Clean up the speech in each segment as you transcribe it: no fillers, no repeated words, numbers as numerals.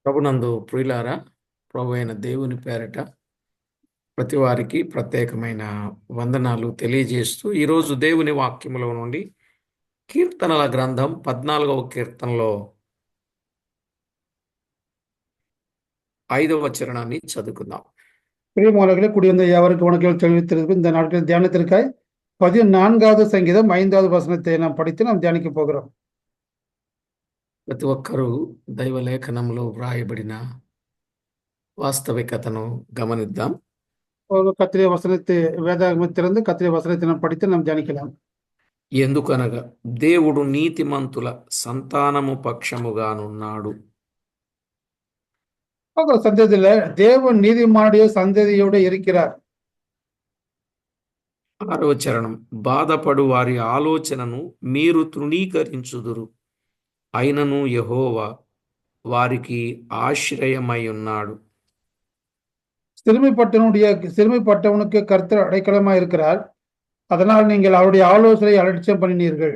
ప్రభునందు ప్రియులారా, ప్రభు అయిన దేవుని పేరట ప్రతి వారికి ప్రత్యేకమైన వందనాలు తెలియజేస్తూ ఈరోజు దేవుని వాక్యములో నుండి కీర్తనల గ్రంథం 14వ కీర్తనలో 5వ చరణాన్ని చదువుకుందాం. பிரியமானவர்களே, கூடியிருந்த யாவருக்கு வணக்கம் தெரிவித்திருக்கும் இந்த நாட்களில் தியானத்திற்காய் 14வது சங்கீதம் 5வது வசனத்தை நாம் படித்து நாம் தியானிக்க போகிறோம். ప్రతి ఒక్కరూ దైవ లేఖనంలో వ్రాయబడిన వాస్తవికతను గమనిద్దాం. ஒரு கத்திரிய వసనத்தை వేదాగమத்திலிருந்து கத்திரிய వసనத்தை நாம் படித்து நாம் தியானிக்கலாம். ఎందుకనగా దేవుడు నీతిమంతుల సంతానము పక్షముగానున్నాడు. ఒక சந்ததியில தேவன் நீதிமானுடைய சந்ததியோடு இருக்கிறார். 6వ చరణం, బాధపడు వారి ఆలోచనను మీరు తృణీకరించుదురు, అయినను యెహోవా వారికి ఆశ్రయమై ఉన్నాడు. சிறுமைப்பட்டவனுக்கு கர்த்தர் அடைக்கலமாய் இருக்கிறார். அதனால் நீங்கள் அவருடைய ஆலோசனை அலட்சியம் பண்ணினீர்கள்.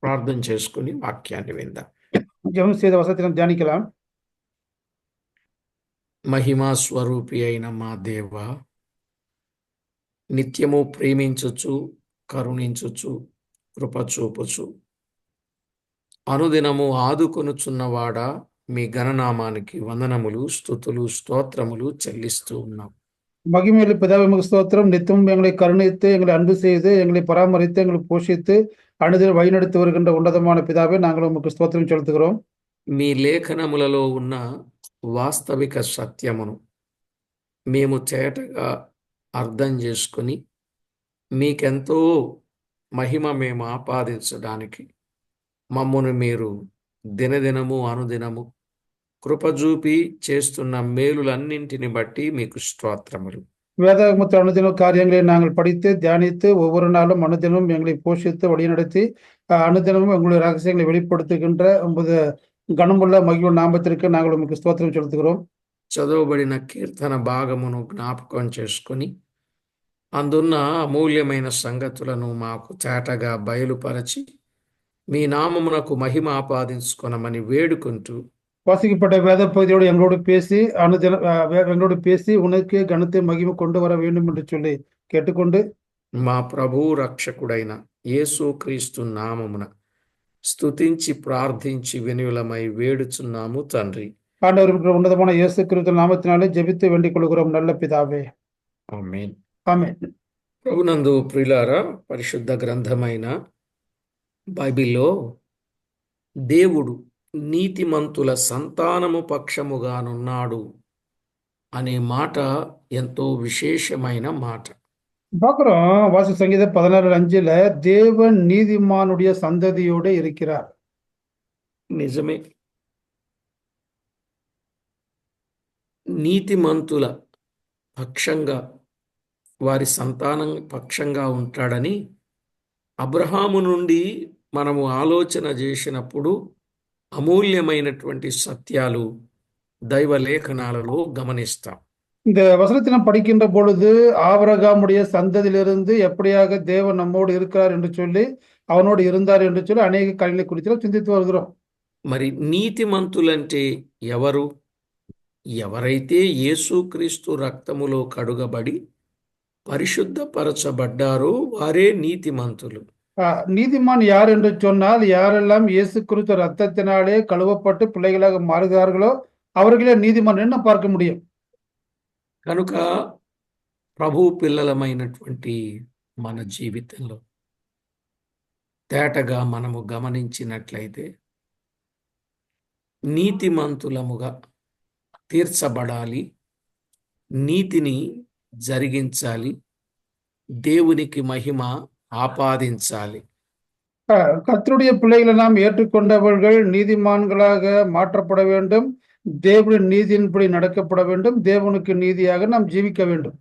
ప్రార్థన చేసుకుని వాక్యాన్ని విందాం. ஜெபம் செய்த வசனத்தை நாம் தியானிக்கலாம். మహిమా స్వరూపి అయిన మా దేవ, నిత్యము ప్రేమించుచు కరుణించుచు కృపచూపుచు అనుదినము ఆదుకొనుచున్నవాడా, మీ గణనామానికి వందనములు, స్తుతులు, స్తోత్రములు చెల్లిస్తూ ఉన్నాం. மகிமையுள்ள பிதாவே, உமக்கு ஸ்தோத்திரம். நித்தமும் எங்களை கருணித்து, எங்களை அன்பு செய்து, எங்களை பராமரித்து, எங்களை போஷித்து, அனுதினம் வழிநடத்தி வருகின்ற உன்னதமான பிதாவே, நாங்கள் உமக்கு ஸ்தோத்திரம் செலுத்துகிறோம். మీ లేఖనములలో ఉన్న వాస్తవిక సత్యమును మేము చేటగా అర్థం చేసుకుని మీకెంతో మహిమ మేము ఆపాదించడానికి మమ్మను మీరు దినదినము అనుదినము కృపజూపి చేస్తున్న మేలులన్నింటిని బట్టి మీకు స్తోత్రములు. வேதாகமத்து அனுதின காரியங்களை நாங்கள் படித்து தியானித்து ஒவ்வொரு நாளும் அனுதினமும் எங்களை போஷித்து வழிநடத்தி அனுதினமும் உங்களுடைய ரகசியங்களை வெளிப்படுத்துகின்ற உமது கனமுள்ள மகிழ்வு நாமத்திற்கு நாங்கள் உமக்கு ஸ்தோத்திரம் செலுத்துகிறோம். చదవబడిన కీర్తన భాగమును జ్ఞాపకం చేసుకుని అందున్న అమూల్యమైన సంగతులను మాకు చేటగా బయలుపరచి మీ నామమునకు మహిమ ఆపాదించుకొనమని వేడుకుంటూ வாசிக்கப்பட்ட வேத பகுதியோடு எங்களோடு பேசி உனக்கு கனத்தை மகிமை கொண்டு வர வேண்டும் என்று சொல்லி கேட்டுக்கொண்டு మా ప్రభు రక్షకుడైన యేసుక్రీస్తు నామమున స్తుతించి ప్రార్థించి వినులమై వేడుచున్నాము తండ్రి. ஆண்டவருக்கு உன்னதமான இயேசு கிறிஸ்து நாமத்தினாலே ஜெபித்து வேண்டிக் கொள்கிறோம் நல்ல பிதாவே, ఆమేన్. ఆమేన్. ప్రభునందు ప్రియులారా, పరిశుద్ధ గ్రంథమైన బైబిల్లో దేవుడు నీతిమంతుల సంతానము పక్షముగానున్నాడు అనే మాట ఎంతో విశేషమైన మాట. பார்க்கிறோம் வாசி சங்கீதம் 16:5 தேவன் நீதிமானுடைய சந்ததியோடு இருக்கிறார். నిజమే, నీతిమంతుల పక్షంగా వారి సంతానం పక్షంగా ఉంటాడని అబ్రహాము నుండి మనము ఆలోచన చేసినప్పుడు అమూల్యమైనటువంటి సత్యాలు దైవ లేఖనాలలో గమనిస్తాం. இந்த வசனத்தை நாம் படிக்கின்ற பொழுது ஆபிரகாமுடைய சந்ததியிலிருந்து எப்படியாக தேவன் நம்மோடு இருக்கிறார் என்று சொல்லி அவனோடு இருந்தார் என்று சொல்லி அநேக காரியங்களை குறித்து சிந்தித்து வருகிறோம். మరి నీతిమంతులంటే ఎవరు? ఎవరైతే యేసుక్రీస్తు రక్తములో కడుగబడి పరిశుద్ధపరచబడ్డారో వారే నీతిమంతులు. நீதிமான் யார் என்று சொன்னால், யாரெல்லாம் இயேசு கிறிஸ்து ரத்தத்தினாலே கழுவப்பட்டு பிள்ளைகளாக மாறுகிறார்களோ அவர்களே நீதிமான் என்ன பார்க்க முடியும். కనుక ప్రభు పిల్లలమైనటువంటి మన జీవితంలో తేటగా మనము గమనించినట్లయితే నీతిమంతులముగా తీర్చబడాలి, నీతిని జరిగించాలి, దేవునికి మహిమ ఆపాదించాలి. கர்த்தருடைய பிள்ளைகளை நாம் ஏற்றுக்கொண்டவர்கள் நீதிமான்களாக மாற்றப்பட வேண்டும், தேவனின் நீதியின்படி நடக்கப்பட வேண்டும், தேவனுக்கு நீதியாக நாம் ஜீவிக்க வேண்டும்.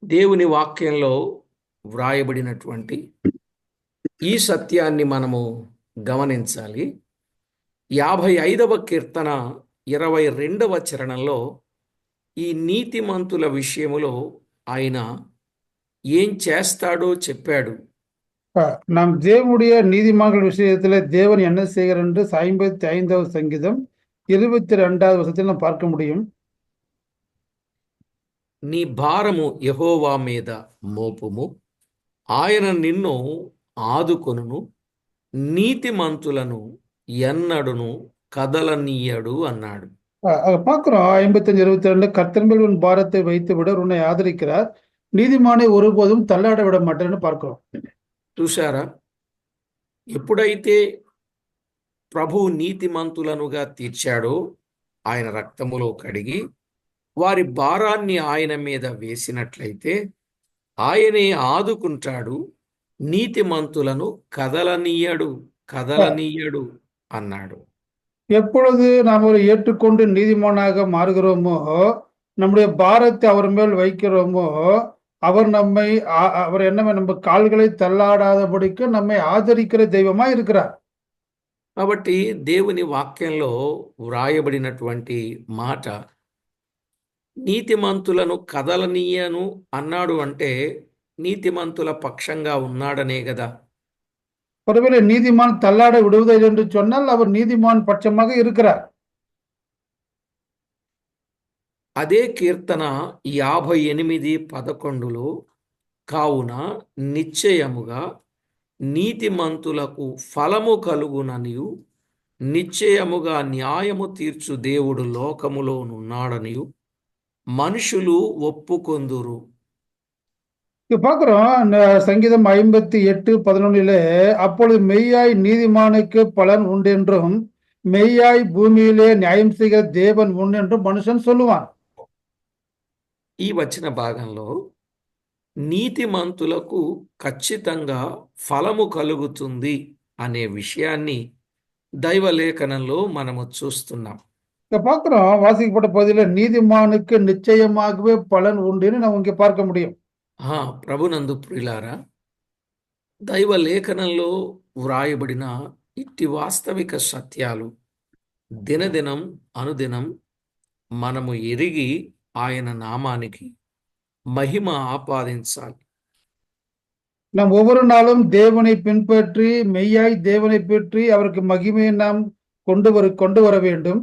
దేవుని వాక్యంలో వ్రాయబడినటువంటి ఈ సత్యాన్ని మనము గమనించాలి. 55వ కీర్తన 22వ చరణంలో ఈ నీతిమంతుల విషయములో ఆయన ఏం చేస్తాడో చెప్పాడు. நாம் தேவனுடைய நீதிமான்கள் விஷயத்துல தேவன் என்ன செய்கிறார் என்று 55வது சங்கீதம் 22வது வசனத்தில் நாம் பார்க்க முடியும். నీ భారము యెహోవా మీద మోపుము, ఆయన నిన్ను ఆదుకొనును, నీతిమంతులను ఎన్నడును కదలనీయడు అన్నాడు. பார்க்கிறோம் 55 22 கர்த்தர் மேல் உன் பாரத்தை வைத்து விட உன்னை ஆதரிக்கிறார், நீதிமானை ஒருபோதும் தள்ளாட விட மாட்டேன்னு பார்க்கிறோம். చూశారా, ఎప్పుడైతే ప్రభు నీతిమంతులనుగా తీర్చాడో ఆయన రక్తములో కడిగి వారి భారాన్ని ఆయన మీద వేసినట్లయితే ఆయనే ఆదుకుంటాడు, నీతిమంతులను కదలనీయడు అన్నాడు. எப்பொழுது நாம் ஒரு ஏற்றுக்கொண்டு நீதிமானாக மாறுகிறோமோ, நம்முடைய பாரத்தை அவர் மேல் வைக்கிறோமோ, அவர் நம்மை அவர் என்ன நம்ம கால்களை தள்ளாடாதபடிக்கு நம்மை ஆதரிக்கிற தெய்வமா இருக்கிறார். కాబట్టి దేవుని వాక్యంలో వ్రాయబడినటువంటి మాట నీతిమంతులను కదలనీయను అన్నాడు అంటే నీతిమంతుల పక్షంగా ఉన్నాడనే కదా. ஒருவேளை நீதிமான் தள்ளாட விடுவதில்லை என்று சொன்னால் அவர் நீதிமான் பட்சமாக இருக்கிறார். అదే కీర్తన 58:11లో కావున నిశ్చయముగా నీతిమంతులకు ఫలము కలుగుననియు నిశ్చయముగా న్యాయము తీర్చు దేవుడు లోకములోనున్నాడనియు మనుషులు ఒప్పుకొందురు. இப்ப பார்க்கிறோம் சங்கீதம் 58:11 அப்பொழுது மெய்யாய் நீதிமானுக்கு பலன் உண்டென்றும் மெய்யாய் பூமியிலே நியாயம் செய்கிற தேவன் உண்டென்றும் மனுஷன் சொல்லுவான். ఈ వచన భాగంలో నీతిమంతులకు ఖచ్చితంగా ఫలము కలుగుతుంది అనే విషయాన్ని దైవలేఖనంలో మనము చూస్తున్నాం. இப்ப பார்க்கிறோம் வாசிக்கப்பட்ட பகுதியில நீதிமானுக்கு நிச்சயமாகவே பலன் உண்டுன்னு நம்ம இங்க பார்க்க முடியும். ప్రభునందు ప్రియులారా, దైవలేఖనంలో వ్రాయబడిన ఇట్టి వాస్తవిక సత్యాలు దినదినం అనుదినం మనము ఎరిగి ఆయన నామానికి మహిమ ఆపాదించాలి. நாம் ஒவ்வொரு நாளும் தேவனை பின்பற்றி மெய்யாய் தேவனை பற்றி அவருக்கு மகிமையை நாம் கொண்டு வர வேண்டும்.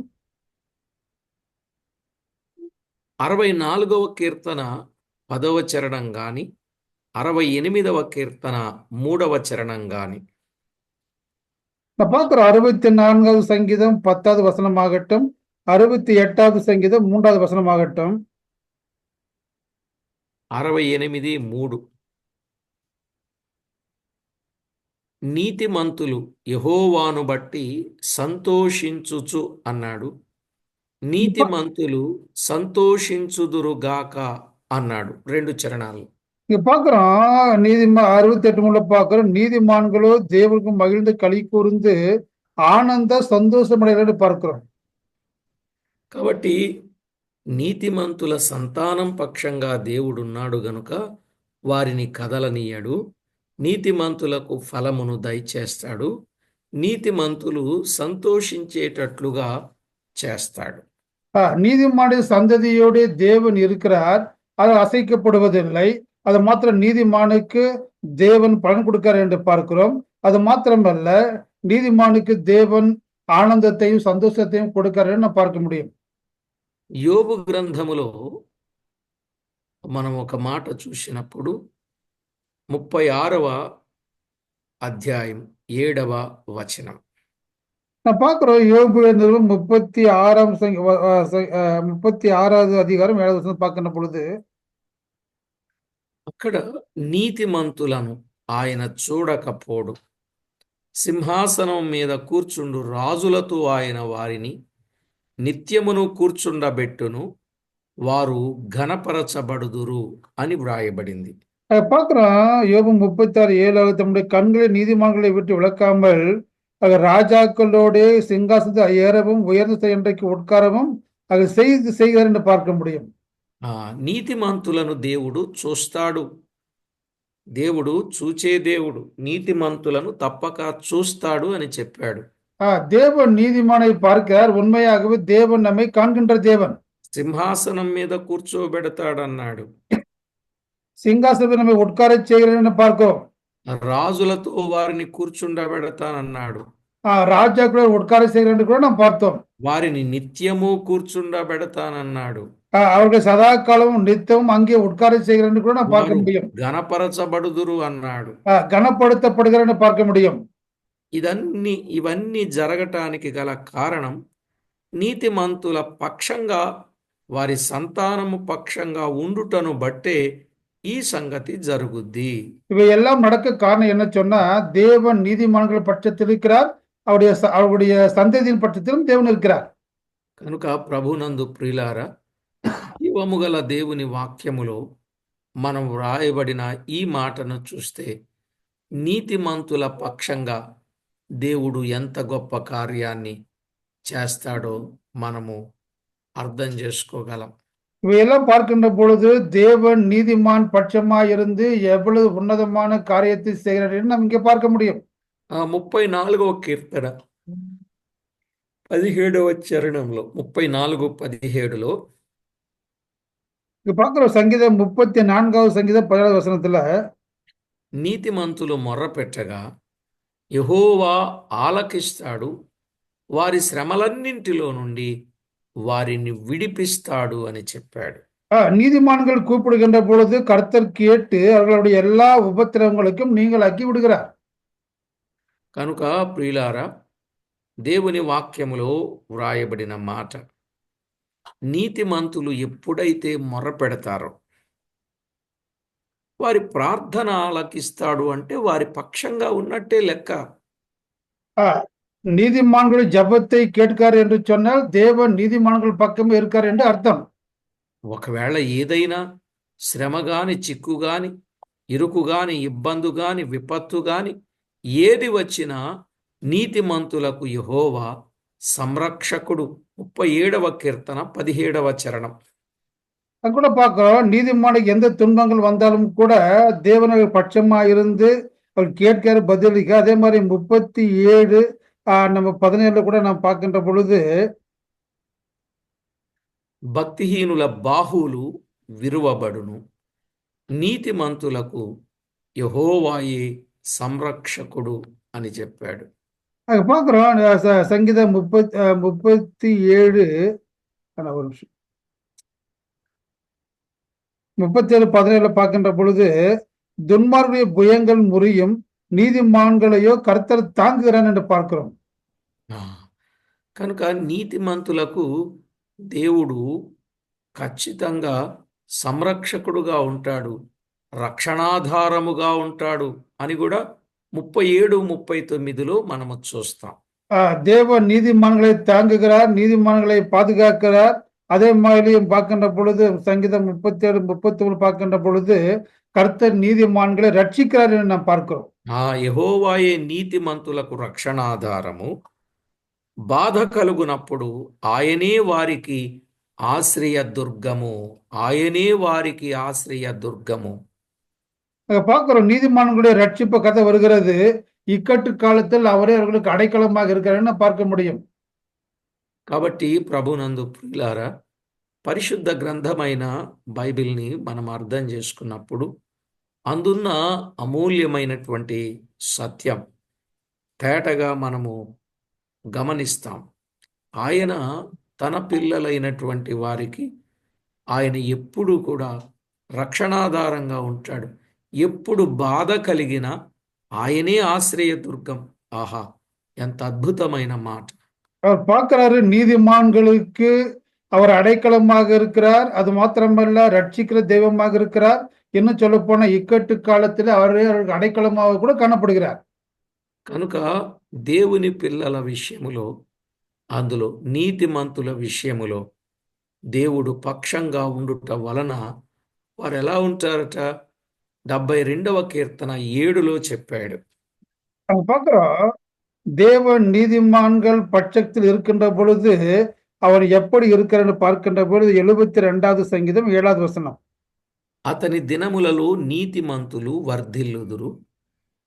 64వ కీర్తన 10వ చరణం గాని 68వ కీర్తన 3వ చరణం గాని நான் பார்க்கிறோம் 64வது சங்கீதம் 10வது வசனமாகட்டும், 68வது சங்கீதம் 3வது வசனமாகட்டும், 68:3 నీతిమంతులు యెహోవాను బట్టి సంతోషించుచు అన్నాడు, నీతిమంతులు సంతోషించుదురుగాక అన్నాడు. 2 చరణాలు. இங்க பார்க்கிறோம் 68 பார்க்கிறோம் நீதிமான்களோ தேவனுக்கு மகிழ்ந்து களி கூர்ந்து ஆனந்த சந்தோஷம் அடைகிறது பார்க்கிறோம். కాబట్టి నీతిమంతుల సంతానం పక్షంగా దేవుడున్నాడు గనుక వారిని కదలనీయడు, నీతిమంతులకు ఫలమును దయచేస్తాడు, నీతిమంతులు సంతోషించేటట్లుగా చేస్తాడు. நீதிமானுடைய சந்ததியோடு தேவன் இருக்கிறார், அது அசைக்கப்படுவதில்லை. அது மாத்திரம் நீதிமானுக்கு தேவன் பலன் கொடுக்கிறார் என்று பார்க்கிறோம். அது மாத்திரமல்ல, நீதிமானுக்கு தேவன் ఆనందத்தையும் సంతోషத்தையும் கொடுக்கிறார் நான் பார்க்க முடியும். యోబు గ్రంథములో మనం ఒక మాట చూసినప్పుడు 36వ అధ్యాయం 7వ వచనం. நான் பார்க்கிறோம் யோபு 36வது அதிகாரம் 7வது வசனம் பார்க்கின்ற பொழுது అక్కడ నీతిమంతులను ఆయన చూడకపోడు, సింహాసనం మీద కూర్చుండు రాజులతో ఆయన వారిని నిత్యమును కూర్చుండబెట్టును, వారు ఘనపరచబడుదురు అని వ్రాయబడింది. பார்க்கிறோம் யோபு 36:7 தம்முடைய கண்களை நீதிமான்களை விட்டு விளக்காமல் ராஜாக்களோட சிங்காசனத்தை ஏறவும் உயர்ந்த என்றைக்கு உட்காரவும் அது செய்கிறார் என்று பார்க்க முடியும். నీతిమంతులను దేవుడు చూస్తాడు. దేవుడు చూచే దేవుడు, నీతిమంతులను తప్పక చూస్తాడు అని చెప్పాడు. தேவன் நீதிமானை பார்க்கிறார். உண்மையாகவே தேவன் நம்மை காண்கின்ற தேவன். సింహాసనం మీద కూర్చోబెడతాడన్నాడు. సింహాసనத்தில் நம்மை உட்காரச் செய்கிறேன் என்று பார்க்கிறோம். రాజులతో వారిని కూర్చుండబెడతానన్నాడు. ராஜாக்களை உட்கார செய்கிறேன் என்று கூட நாம் பார்த்தோம். వారిని నిత్యము కూర్చుండబెడతానన్నాడు. அவர்கள் సదా కాలము నిత్యం அங்கே உட்கார செய்கிறேன் என்று கூட நாம் பார்க்க వారు முடியும். గణపరచబడుదురు అన్నాడు. கனப்படுத்தப்படுகிறேன் என்று பார்க்க முடியும். ఇవన్నీ జరగటానికి గల కారణం నీతిమంతుల పక్షంగా వారి సంతానము పక్షంగా ఉండుటను బట్టే ఈ సంగతి జరుగుద్ది. இவையெல்லாம் நடக்க காரணம் என்ன சொன்னா, தேவன் நீதிமான்கள் பட்சத்தில் இருக்கிறார். அவருடைய சந்ததியின் பட்சத்திலும் தேவன் இருக்கிறார். కనుక ప్రభునందు ప్రియులారా, జీవము గల దేవుని వాక్యములో మనం వ్రాయబడిన ఈ మాటను చూస్తే నీతిమంతుల పక్షంగా దేవుడు ఎంత గొప్ప కార్యాన్ని చేస్తాడో మనము అర్థం చేసుకోగలం. இவையெல்லாம் பார்க்கின்ற பொழுது தேவன் நீதிமான் பட்சமாய் இருந்து எவ்வளவு உன்னதமான காரியத்தை செய்கிறார் என்று நாம் இங்கே பார்க்க முடியும். 34వ కీర్తన 17వ చరణంలో 34:17లో இங்க பார்க்கிறோம் சங்கீதம் 34வது சங்கீதம் 17வது வசனத்துல నీతిమంతులు మొర్రపెట్టగా యెహోవా ఆలకిస్తాడు, వారి శ్రమలన్నింటిలో నుండి వారిని విడిపిస్తాడు అని చెప్పాడు. நீதிமான்கள் கூப்பிடுகின்ற பொழுது கர்த்தர் கேட்டு அவர்களுடைய எல்லா உபத்திரவங்களுக்கும் நீங்களாக்கி விடுகிறார். కనుక ప్రియులారా, దేవుని వాక్యములో వ్రాయబడిన మాట, నీతిమంతులు ఎప్పుడైతే మొర్రపెడతారో వారి ప్రార్థన ఆలకిస్తాడు అంటే వారి పక్షంగా ఉన్నట్టే లెక్క. நீதிமான்கள் ஜபத்தை கேட்கார் என்று சொன்னால் தேவன் நீதிமான்கள் பக்கமே இருக்கார் என்று அர்த்தம். ఒకవేళ ఏదైనా శ్రమ గాని, చిక్కు గాని, ఇరుకు గాని, ఇబ్బంది గాని, విపత్తు గాని ఏది వచ్చినా నీతిమంతులకు యెహోవా సంరక్షకుడు. 37వ కీర్తన 17వ చరణం. கூட பார்க்கிறோம், நீதிமானுக்கு எந்த துன்பங்கள் வந்தாலும் கூட தேவனுடைய பட்சமா இருந்து அவர் கேட்கிற பதிலளிக்க. அதே மாதிரி 37 நம்ம 17 கூட நாம் பார்க்கின்ற பொழுது భక్తిహీనుల బాహువులు విరువబడును, నీతిమంతులకు యెహోవాయే సంరక్షకుడు అని చెప్పాడు. அங்க பார்க்கிறோம் சங்கீதம் 37 ஒரு நிமிஷம் 37:17 பார்க்கின்ற பொழுது, துன்மார்க்குடைய புயங்கள் முறியும், நீதிமான்களையோ கர்த்தர் தாங்குகிறான் என்று பார்க்கிறோம். కనుక నీతిమంతులకు దేవుడు ఖచ్చితంగా సంరక్షకుడుగా ఉంటాడు, రక్షణాధారముగా ఉంటాడు అని కూడా 37-39లో మనము చూస్తాం. தேவன் நீதிமான்களை தாங்குகிறார், நீதிமான்களை பாதுகாக்கிறார். அதே மாதிரியும் பார்க்கின்ற பொழுது சங்கீதம் 37-31 பார்க்கின்ற பொழுது கர்த்தர் நீதிமான்களை ரட்சிக்கிறார் என்று நாம் பார்க்கிறோம். యెహోవాయే నీతిమంతులకు రక్షణాధారము, బాధ కలుగునప్పుడు ఆయనే వారికి ఆశ్రయ దుర్గము, ఆయనే వారికి ఆశ్రయ దుర్గము. பார்க்கிறோம், நீதிமான்களுடைய ரட்சிப்பு கதை வருகிறது. இக்கட்டு காலத்தில் அவரே அவர்களுக்கு அடைக்கலமாக இருக்கிறார் பார்க்க முடியும். కాబట్టి ప్రభునందు ప్రియులారా, పరిశుద్ధ గ్రంథమైన బైబిల్ని మనం అర్థం చేసుకున్నప్పుడు అందున్న అమూల్యమైనటువంటి సత్యం తేటగా మనము గమనిస్తాం. ఆయన తన పిల్లలైనటువంటి వారికి ఆయన ఎప్పుడూ కూడా రక్షణాధారంగా ఉంటాడు. ఎప్పుడు బాధ కలిగినా ఆయనే ఆశ్రయదుర్గం. ఆహా, ఎంత అద్భుతమైన మాట! அவர் பார்க்கிறாரு, நீதிமான்களுக்கு அவர் அடைக்கலமாக இருக்கிறார். அது மாத்திரமல்ல, ரட்சிக்கிற தெய்வமாக இருக்கிறார். இன்னும் சொல்ல போன இக்கட்டு காலத்தில் அவரே அவருக்கு அடைக்கலமாக கூட காணப்படுகிறார். కనుక దేవుని పిల్లల విషయములో, అందులో నీతిమంతుల విషయములో దేవుడు పక్షంగా ఉండుట వలన వారు ఎలా ఉంటారట? 72వ కీర్తన 7లో చెప్పాడు. நம்ம பார்க்கிறோம், தேவன் நீதிமான்கள் பட்சத்தில் இருக்கின்ற பொழுது அவர் எப்படி இருக்கிறார் பார்க்கின்ற பொழுது 72வது சங்கீதம் 7வது வசனம். అతని దినములలో నీతిమంతులు వర్ధిల్లుదురు,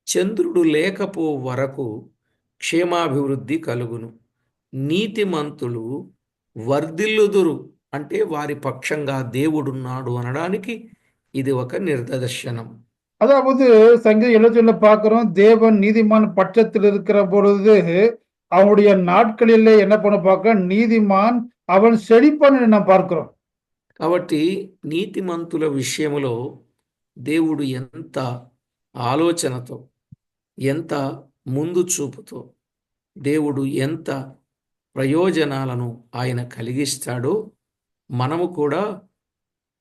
చంద్రుడు లేకపో వరకు క్షేమాభివృద్ధి కలుగును. నీతిమంతులు వర్ధిల్లుదురు, అంటే వారి పక్షంగా దేవుడున్నాడు అనడానికి ఇది ఒక నిదర్శనం. அதாவது சங்கீதம் 71 பார்க்கிறோம். தேவன் நீதிமான் பட்சத்தில் இருக்கிற பொழுது அவனுடைய நாட்களிலே என்ன பண்ண பார்க்க நீதிமான் அவன் செழிப்பான் என்று நாம் பார்க்கிறோம். కాబట్టి నీతిమంతుల విషయంలో దేవుడు ఎంత ఆలోచనతో, ఎంత ముందు చూపుతో, దేవుడు ఎంత ప్రయోజనాలను ఆయన కలిగిస్తాడో మనము కూడా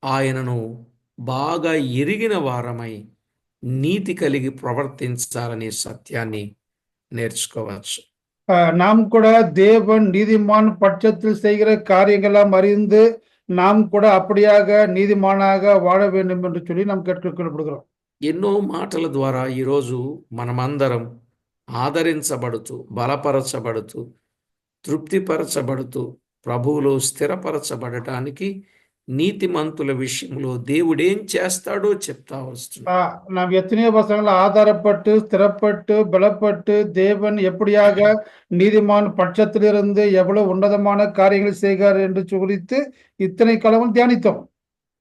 ఆయనను బాగా ఎరిగిన వారమై నీతి కలిగి ప్రవర్తించాలనే సత్యాన్ని నేర్చుకోవచ్చు. நாம் கூட தேவன் நீதிமான் பட்சத்தில் செய்கிற காரியங்களாம் அறிந்து நாம் கூட அப்படியாக நீதிமானாக வாழ வேண்டும் என்று சொல்லி நாம் கேட்டுக்கொள்ளப்படுகிறோம். ఎన్నో మాటల ద్వారా ఈరోజు మనమందరం ఆదరించబడుతూ, బలపరచబడుతూ, తృప్తిపరచబడుతూ, ప్రభువులో స్థిరపరచబడటానికి నీతిమంతుల విషయంలో దేవుడేం చేస్తాడో చెప్తా వస్తుంది. நாம் எத்தனையோ வசனங்கள் ஆதாரப்பட்டு ஸ்திரப்பட்டு பலப்பட்டு தேவன் எப்படியாக நீதிமான் பட்சத்திலிருந்து எவ்வளவு உன்னதமான காரியங்களை செய்கிறார் என்று குறித்து இத்தனை காலமும் தியானித்தோம்.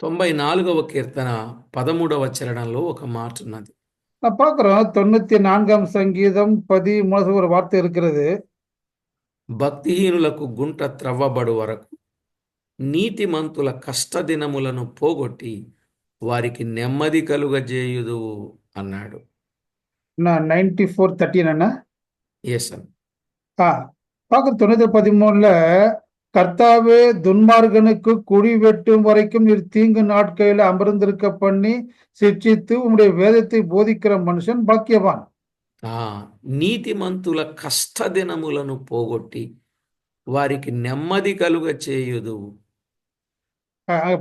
94వ కీర్తన 13వ చరణంలో ఒక మాట ఉన్నది. நான் பார்க்கிறோம் 94ஆம் சங்கீதம் 13 ஒரு வார்த்தை இருக்கிறது. భక్తిహీనులకు గుంట త్రవ్వబడు వరకు నీతిమంతుల కష్టదినములను పోగొట్టి వారికి నెమ్మది కలుగజేయుదువు అన్నాడు. நான் 94:13 அண்ணா. ఎస్ అన్న. பார்க்க 9:13 கர்த்தாவே துன்மார்கனுக்கு குழி வெட்டும் வரைக்கும் நீர் தீங்கு நாட்களில் அமர்ந்திருக்க பண்ணி சிக்ஷித்து உம்முடைய வேதத்தை போதிக்கிற மனுஷன் பாக்கியவான். నీతిమంతుల కష్టదినములను పోగొట్టి వారికి నెమ్మది కలుగ చేయుదువు.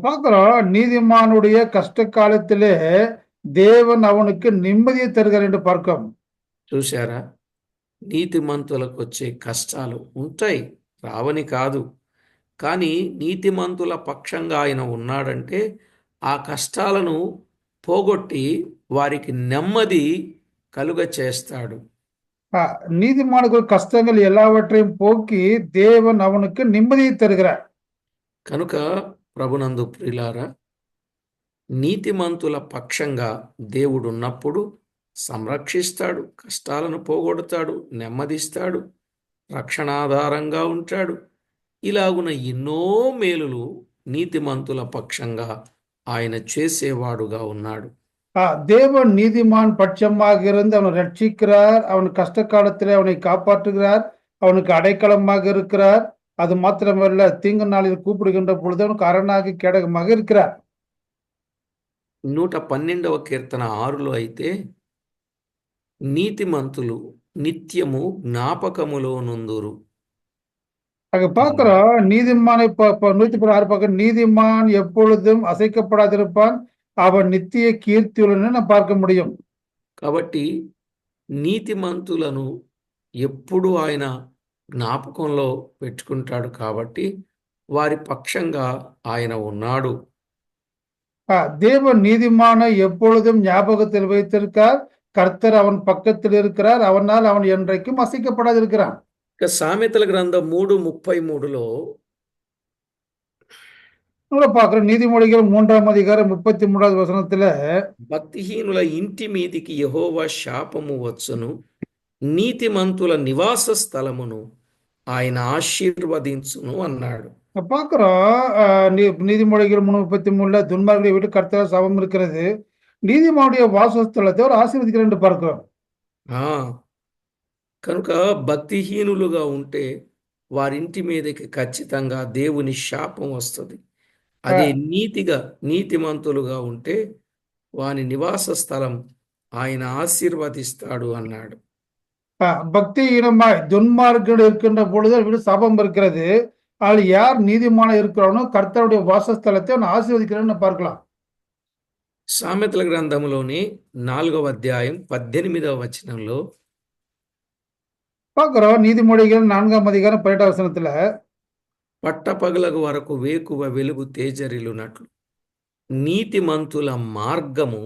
பார்க்கிறோம் நீதிமானுடைய கஷ்ட காலத்திலே தேவன் அவனுக்கு நிம்மதியை தருகிறார் என்று பார்க்கிறோம். చూశారా, నీతిమంతులకు వచ్చే కష్టాలు ఉంటాయి, రావని కాదు. కానీ నీతిమంతుల పక్షంగా ఆయన ఉన్నాడంటే ఆ కష్టాలను పోగొట్టి వారికి నెమ్మది కలుగ చేస్తాడు. நீதிமானுக்கு கஷ்டங்கள் எல்லாவற்றையும் போக்கி தேவன் அவனுக்கு நிம்மதியை தருகிறார். కనుక ప్రభునందు ప్రియులారా, నీతిమంతుల పక్షంగా దేవుడున్నప్పుడు సంరక్షిస్తాడు, కష్టాలను పోగొడతాడు, నెమ్మదిస్తాడు, రక్షణాధారంగా ఉంటాడు. ఇలాగున ఎన్నో మేలులు నీతిమంతుల పక్షంగా ఆయన చేసేవాడుగా ఉన్నాడు. தேவன் நீதிமான் பட்சமாக இருந்து அவனை ரட்சிக்கிறார், அவன் கஷ்ட காலத்திலே அவனை காப்பாற்றுகிறார், அவனுக்கு அடைக்கலமாக இருக்கிறார். அது மாத்திரமல்ல, தீங்கு நாளில் கூப்பிடுகின்ற பொழுது அவனுக்கு அரணாகி கேடகமாக இருக்கிறார். 112వ కీర్తన 6లో అయితే నీతిమంతులు నిత్యము జ్ఞాపకములో నుందురు. அங்க பார்க்கிறோம் நீதிமானை 116 பக்கம் நீதிமான் எப்பொழுதும் அசைக்கப்படாதிருப்பான், அவன் நித்திய கீர்த்தியுடன் நாம் பார்க்க முடியும். కాబట్టి నీతిమంతులను ఎప్పుడు ఆయన జ్ఞాపకంలో పెట్టుకుంటాడు, కాబట్టి వారి పక్షంగా ఆయన ఉన్నాడు. தேவன் நீதிமானை எப்பொழுதும் ஞாபகத்தில் வைத்திருக்கார். கர்த்தர் அவன் பக்கத்தில் இருக்கிறார், அவனால் அவன் என்றைக்கும் அசைக்கப்படாதிருக்கிறான். ఇక సామెతల గ్రంథం 3:33లో பார்க்கிறோம் நீதிமொழிகள் 3ஆம் அதிகாரம் 33வது வசனத்துல భక్తిహీనుల ఇంటి మీదికి యెహోవా శాపము వచ్చును, నీతిమంతుల నివాస స్థలమును ఆయన ఆశీర్వదించును అన్నాడు. பார்க்கிறோம் நீதிமொழிகள் 3:33 துன்மார்களை விட்டு கர்த்தர் சாபம் இருக்கிறது, நீதிமானுடைய வாசஸ்தலத்தை அவர் ஆசீர்வதிக்கிறார் என்று பார்க்கிறோம். కనుక భక్తిహీనులుగా ఉంటే వారింటి మీదకి ఖచ్చితంగా దేవుని శాపం వస్తుంది. అదే నీతిమంతులుగా ఉంటే వాని నివాస స్థలం ఆయన ఆశీర్వదిస్తాడు అన్నాడు. பக்திஹீனமாய் துன்மார்க்கர்கள் இருக்கின்ற பொழுது வீடு சாபம் இருக்கிறது, அதில் யார் நீதிமான இருக்கிறானோ கர்த்தருடைய வாசஸ்தலத்தை அவன் ஆசீர்வதிக்கிறான்னு பார்க்கலாம். సామెతల గ్రంథంలోని 4వ అధ్యాయం 18వ వచనంలో பார்க்கிறோம் நீதிமொழிகள் 4ஆம் அதிகாரம் 18வது வசனத்துல పట్టపగలగు వరకు వేకువ వెలుగు తేజరిల్లునట్లు నీతిమంతుల మార్గము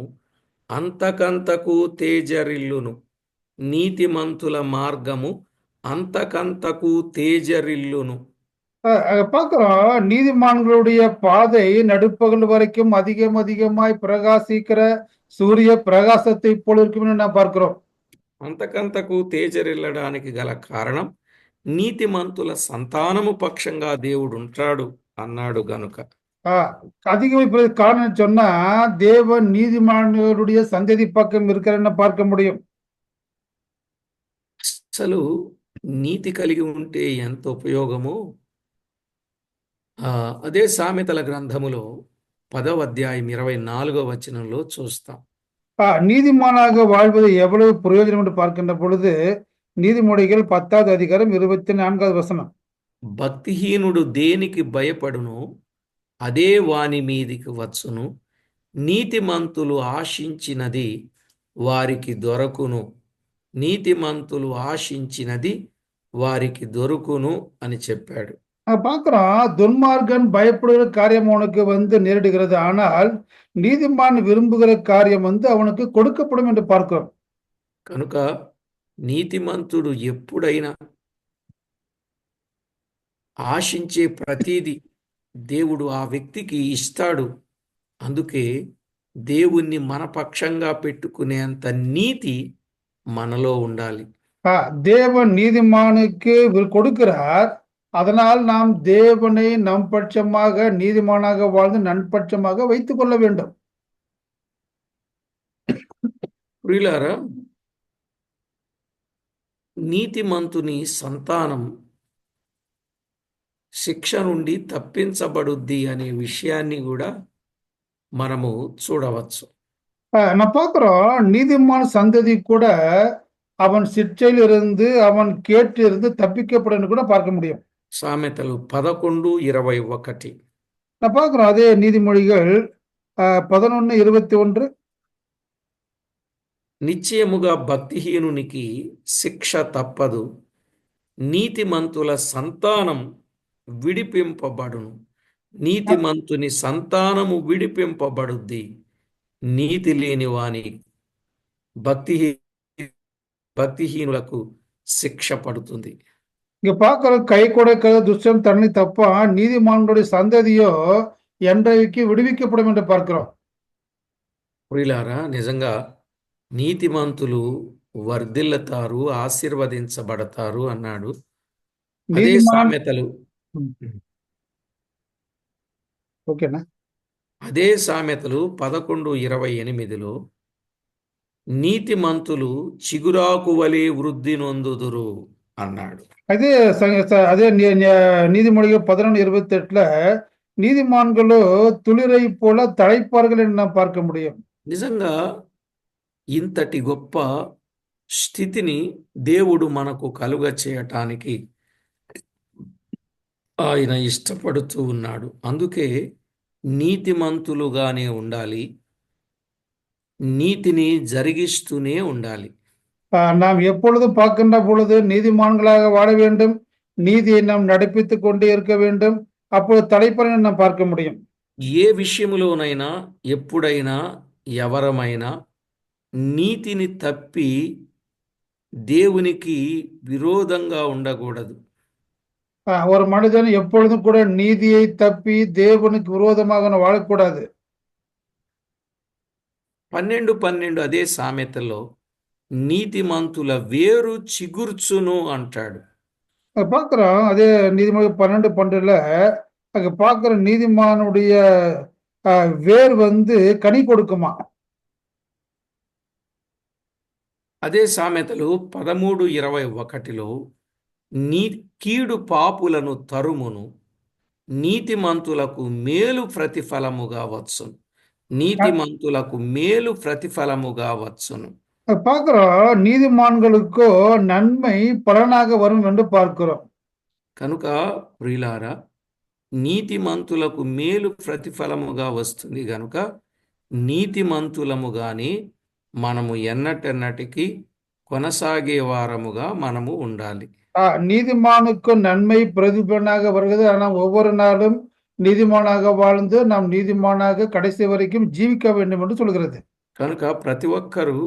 అంతకంతకు తేజరిల్లును. నీతిమంతుల మార్గము అంతకంతకు తేజరిల్లును. பார்க்கிறோம், நீதிமான்களுடைய பாதை நடுப்பகல் வரைக்கும் அதிகம் அதிகமாய் பிரகாசிக்கிற சூரிய பிரகாசத்தை போல இருக்கும்னு நான் பார்க்கிறோம். అంతకంతకు తేజరిల్లడానికి గల కారణం నీతిమంతుల సంతానము పక్షంగా దేవుడుంటాడు అన్నాడు గనుక. அதிகம் இப்ப காரணம் சொன்னா தேவன் நீதிமான்களுடைய சந்ததி பக்கம் இருக்கிறன்னு பார்க்க முடியும். అసలు నీతి కలిగి ఉంటే ఎంత ఉపయోగమో అదే సామెతల గ్రంథములో 10వ అధ్యాయం 24వ వచనంలో చూస్తాం. நீதிமானாக வாழ்வது எவ்வளவு பிரயோஜனம் என்று பார்க்கின்ற பொழுது நீதிமொழிகள் 10வது அதிகாரம் 24வது வசனம். భక్తిహీనుడు దేనికి భయపడునో అదే వాని మీదికి వచ్చును, నీతిమంతులు ఆశించినది వారికి దొరకును. నీతిమంతులు ఆశించినది వారికి దొరుకును అని చెప్పాడు. பார்க்கிறோம், துன்மார்க்கன் பயப்படுகிற காரியம் அவனுக்கு நேரிடுகிறது, ஆனால் நீதிமான் விரும்புகிற காரியம் அவனுக்கு கொடுக்கப்படும் என்று பார்க்கிறோம். కనుక నీతిమంతుడు ఎప్పుడైనా ఆశించే ప్రతీది దేవుడు ఆ వ్యక్తికి ఇస్తాడు. అందుకే దేవుణ్ణి మన పక్షంగా పెట్టుకునేంత నీతి మనలో ఉండాలి. தேவன் நீதிமானுக்கு கொடுக்கிறார், அதனால் நாம் தேவனை நம் பட்சமாக நீதிமானாக வாழ்ந்து நன்பட்சமாக வைத்துக் கொள்ள வேண்டும். ప్రియులారా, నీతిమంతుని సంతానం శిక్ష నుండి తప్పించబడుద్ది అనే విషయాన్ని కూడా మనము చూడవచ్చు. நான் பார்க்கிறோம், நீதிமான் சந்ததி கூட அவன் சிற்றையிலிருந்து அவன் கேட்டிலிருந்து தப்பிக்கப்படும் கூட பார்க்க முடியும். సామెతలు 11:21. நான் பார்க்கிறோம், அதே நீதிமொழிகள் 11:21. నిశ్చయముగా భక్తిహీనునికి శిక్ష తప్పదు, నీతిమంతుల సంతానం విడిపింపబడును. నీతిమంతుని సంతానము విడిపింపబడుద్ది, నీతి లేని వాని భక్తిహీనులకు శిక్ష పడుతుంది. இங்க பார்க்கிற கை கொடுக்கிற துஷ்டம் தண்ணி தப்பா நீதிமான்களுடைய சந்ததியோ என்றைக்கு விடுவிக்கப்படும் என்று பார்க்கிறோம். ప్రియులారా, నిజంగా నీతిమంతులు వర్ధిల్లుతారు, ఆశీర్వదించబడతారు అన్నాడు. అదే நீதிமான் సామెతలు ఓకేనా? అదే సామెతలు 11:28లో నీతిమంతులు చిగురాకు వలె వృద్ధి నొందుదురు అన్నాడు. அதே அதே நீதிமொழிகள் 11:28 நீதிமான்களோ துளிரை போல தழைப்பார்கள் என்று நாம் பார்க்க முடியும். నిజంగా ఇంతటి గొప్ప స్థితిని దేవుడు మనకు కలుగ చేయటానికి ఆయన ఇష్టపడుతూ ఉన్నాడు. అందుకే నీతిమంతులుగానే ఉండాలి, నీతిని జరిగిస్తూనే ఉండాలి. நாம் எப்பொழுதும் பார்க்கின்ற பொழுது நீதிமான்களாக வாழ வேண்டும், நீதியை நாம் நடப்பித்துக் கொண்டே இருக்க வேண்டும், அப்பொழுது தலைப்பறை நாம் பார்க்க முடியும். ఏ విషయములోనైనా ఎప్పుడైనా ఎవరమైనా నీతిని తప్పి దేవునికి విరోధంగా ఉండకూడదు. ஒரு மனிதன் எப்பொழுதும் கூட நீதியை தப்பி தேவனுக்கு விரோதமாக வாழக்கூடாது. 12:12 అదే సామెతలో నీతిమంతుల వేరు చిగుర్చును అంటాడు. பார்க்கிறோம், அதே நீதிமொழி 12:12 அங்க பார்க்கிற நீதிமானுடைய வேர் கனி கொடுக்குமா. అదే సామెతలు 13:21లో కీడు పాపులను తరుమును, నీతిమంతులకు మేలు ప్రతిఫలముగా వచ్చును. నీతిమంతులకు మేలు ప్రతిఫలముగా వచ్చును. பார்க்கிறோம், நீதிமான்களுக்கோ நன்மை பலனாக வரும் என்று பார்க்கிறோம். కనుక ప్రియులారా, నీతిమంతులకు మేలు ప్రతిఫలముగా వస్తుంది గనుక నీతిమంతులముగానే మనము ఎన్నటెన్నటికి కొనసాగే వారముగా మనము ఉండాలి. நீதிமானுக்கு நன்மை பிரதிபலனாக வருகிறது, ஆனால் ஒவ்வொரு நாளும் நீதிமானாக வாழ்ந்து நாம் நீதிமானாக கடைசி வரைக்கும் జీవిக்க வேண்டும் என்று சொல்கிறது. కనుక ప్రతి ఒక్కరూ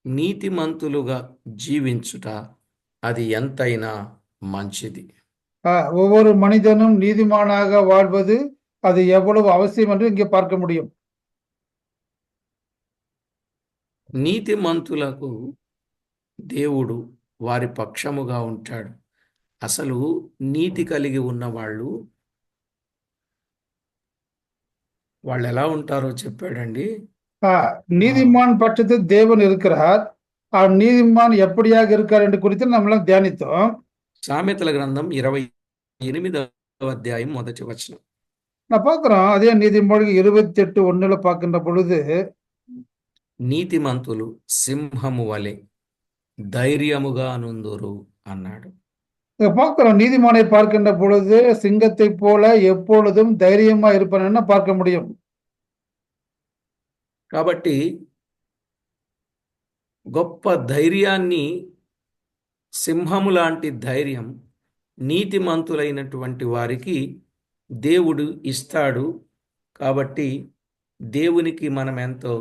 నీతిమంతులుగా జీవించుట అది ఎంతైనా మంచిది. ஒவ்வொரு மனிதனும் நீதிமானாக வாழ்வது அது எவ்வளவு அவசியம் என்று இங்கே பார்க்க முடியும். నీతిమంతులకు దేవుడు వారి పక్షముగా ఉంటాడు. అసలు నీతి కలిగి ఉన్న వాళ్ళు ఎలా ఉంటారో చెప్పాడండి. ஆ, நீதிமான் பட்சத்தில் தேவன் இருக்கிறார். நீதிமான் எப்படியாக இருக்கார் என்று குறித்து நம்மளாம் தியானித்தோம். సామెతల గ్రంథం 28వ అధ్యాయం మొదటి వచనం. நான் பார்க்கிறோம் அதே நீதிமொழி 28:1 பார்க்கின்ற பொழுது నీతిమంతులు సింహము వలె ధైర్యముగా నుందురు అన్నాడు. இங்க பார்க்கிறோம் நீதிமானை பார்க்கின்ற பொழுது சிங்கத்தை போல எப்பொழுதும் தைரியமா இருப்பான்னு பார்க்க முடியும். కాబట్టి గొప్ప ధైర్యాన్ని, సింహము లాంటి ధైర్యం నీతిమంతులైనటువంటి వారికి దేవుడు ఇస్తాడు. కాబట్టి దేవునికి మనం ఎంతో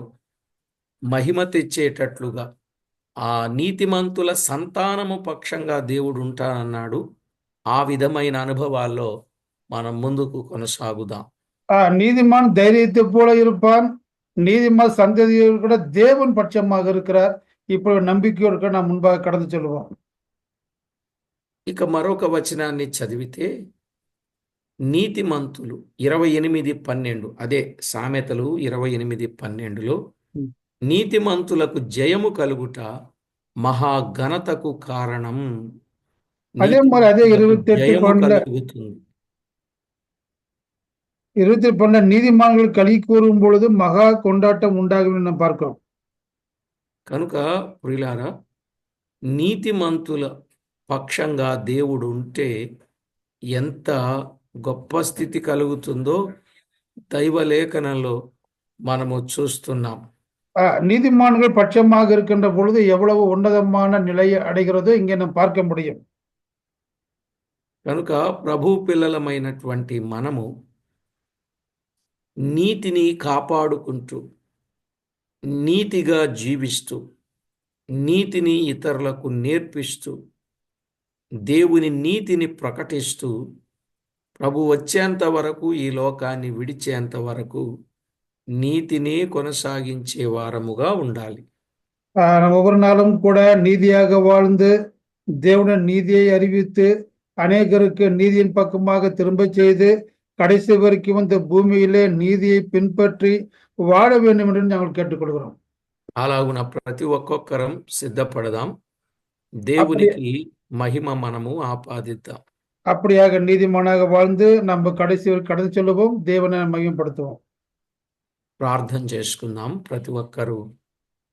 మహిమ తెచ్చేటట్లుగా ఆ నీతిమంతుల సంతానము పక్షంగా దేవుడు ఉంటానన్నాడు. ఆ విధమైన అనుభవాల్లో మనం ముందుకు కొనసాగుదాం. நீதிமான் தைரியத்தை போல இருப்பான். நீதிமான் சந்ததியோடு கூட தேவன் பட்சமாக இருக்கிறார். இப்போ நம்பிக்கையோடு கூட நாம் முன்பாக கடந்து செல்வோம். ఇక మరొక వచనాన్ని చదివితే నీతిమంతులు 28:12, అదే సామెతలు 28:12లో నీతిమంతులకు జయము కలుగుట మహాఘనతకు కారణం. అదే మరి అదే నీతిమంతులకు 28 జయము పనుల కలుగుతుంది. 28 நீதிமான்கள் களி கூறும் பொழுது மகா கொண்டாட்டம் உண்டாகும் என்று நாம் பார்க்கிறோம். కనుక ప్రియులారా, నీతిమంతుల పక్షంగా దేవుడు ఉంటే ఎంత గొప్ప స్థితి కలుగుతుందో దైవలేఖనంలో మనము చూస్తున్నాం. நீதிமான்கள் பட்சமாக இருக்கின்ற பொழுது எவ்வளவு உன்னதமான நிலையை அடைகிறதோ இங்கே நாம் பார்க்க முடியும். కనుక ప్రభు పిల్లలమైనటువంటి మనము నీతిని కాపాడుకుంటూ, నీతిగా జీవిస్తూ, నీతిని ఇతరులకు నేర్పిస్తూ, దేవుని నీతిని ప్రకటిస్తూ, ప్రభు వచ్చేంత వరకు, ఈ లోకాన్ని విడిచేంత వరకు నీతినే కొనసాగించే వారముగా ఉండాలి. நம்ம ஒவ்வொரு நாளும் கூட நீதியாக வாழ்ந்து தேவனுடைய நீதியை அறிவித்து அநேகருக்கு நீதியின் பக்கமாக திரும்ப செய்து கடைசி வரைக்கும் இந்த பூமியிலே நீதியை பின்பற்றி வாழ வேண்டும் என்று நாங்கள் கேட்டுக்கொள்கிறோம். అలాగున ప్రతి ఒక్కొక్కరం సిద్ధపడదాం. அப்படி దేవునికి మహిమ మనము ఆపాదిద్దాం. அப்படியாக நீதிமானாக வாழ்ந்து நம்ம கடைசி வரை கடந்து செல்லுவோம். தேவனை மகிமைப்படுத்துவோம். ప్రార్థన చేసుకుందాం. ప్రతి ఒక్కరూ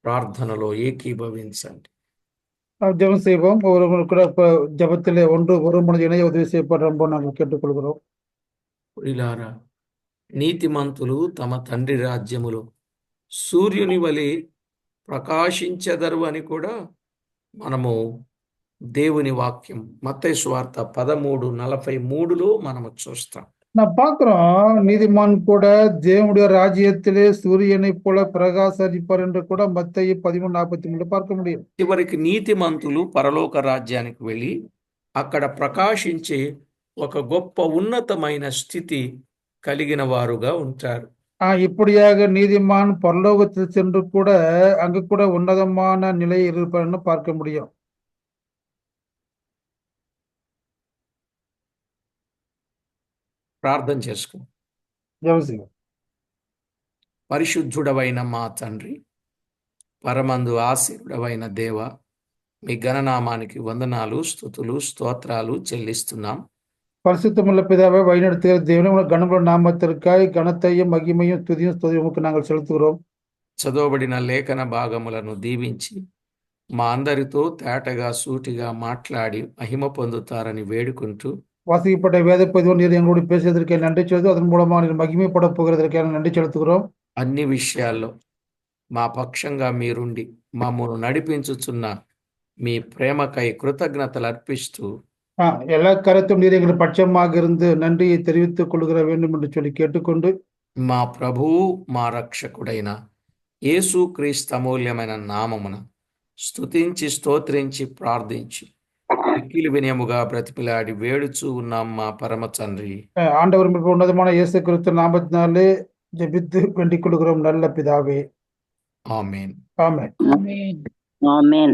ప్రార్థనలో ఏకీభవించండి. நாம் ஜெபம் செய்வோம். ஒருவருக்கு கூட ஜெபத்திலே ஒரு மனது இணைய உதவி செய்யப்படுறோம் நாங்கள் கேட்டுக்கொள்கிறோம். ప్రియులారా, నీతిమంతులు తమ తండ్రి రాజ్యములో సూర్యుని వలె ప్రకాశించెదరు అని కూడా మనము దేవుని వాక్యం మత్తయి సువార్త 13:43లో మనము చూస్తాం. நான் பார்க்கிறோம் நீதிமான் கூட தேவனுடைய ராஜ்யத்திலே சூரியனை போல பிரகாசிப்பார் என்று கூட மத்தேயு 13:43 பார்க்க முடியும். చివరికి నీతిమంతులు పరలోక రాజ్యానికి వెళ్ళి అక్కడ ప్రకాశించే ఒక గొప్ప ఉన్నతమైన స్థితి కలిగిన వారుగా ఉంటారు. இப்படியாக நீதிமான் பரலோகத்தில் சென்று கூட அங்கு கூட உன்னதமான நிலையில் இருப்பார்னு பார்க்க முடியும். ప్రార్థన చేసుకో. ஜெபம் செய்வோம். పరిశుద్ధుడవైన మా తండ్రి, పరమందు ఆశీర్వుడవైన దేవ, మీ ఘననామానికి వందనాలు, స్తుతులు, స్తోత్రాలు చెల్లిస్తున్నాం. பரிசுத்தமுள்ள பிதாவை வழிநடத்துகிற தேவனே உங்கள் கனமுள்ள நாமத்திற்காய் கனத்தையும் மகிமையும் துதியும் ஸ்துதியும் நாங்கள் செலுத்துகிறோம். చదవబడిన లేఖన భాగములను దీవించి మా అందరితో తేటగా సూటిగా మాట్లాడి మహిమ పొందుతారని వేడుకుంటూ, வாசிக்கப்பட்ட வேத பதிவு நீர் எங்களோடு பேசியதற்கு நன்றி செலுத்து. அதன் மூலமாக நீர் மகிமைப்பட போகிறதற்கான நன்றி செலுத்துகிறோம். అన్ని విషయాల్లో మా పక్షంగా మీరుండి మమ్మల్ని నడిపించుచున్న మీ ప్రేమకై కృతజ్ఞతలు అర్పిస్తూ, எல்லா கருத்தும் நீர் எங்கள் பட்சமாக இருந்து நன்றியை தெரிவித்துக் கொள்கிற வேண்டும் என்று சொல்லி கேட்டுக்கொண்டு, మా ప్రభువు మా రక్షకుడైన యేసుక్రీస్తు అమూల్యమైన నామమున స్తుతించి స్తోత్రించి ప్రార్థించి మిక్కిలి వినయముగా బ్రతిమిలాడి వేడుచూ ఉన్నాం మా పరమ తండ్రి. ஆண்டவர் மிக உன்னதமான இயேசு கிறிஸ்து நாமத்தினாலே ஜெபித்து வேண்டிக் கொள்கிறோம் நல்ல பிதாவே. ఆమేన్. ஆமென். Amen. Amen.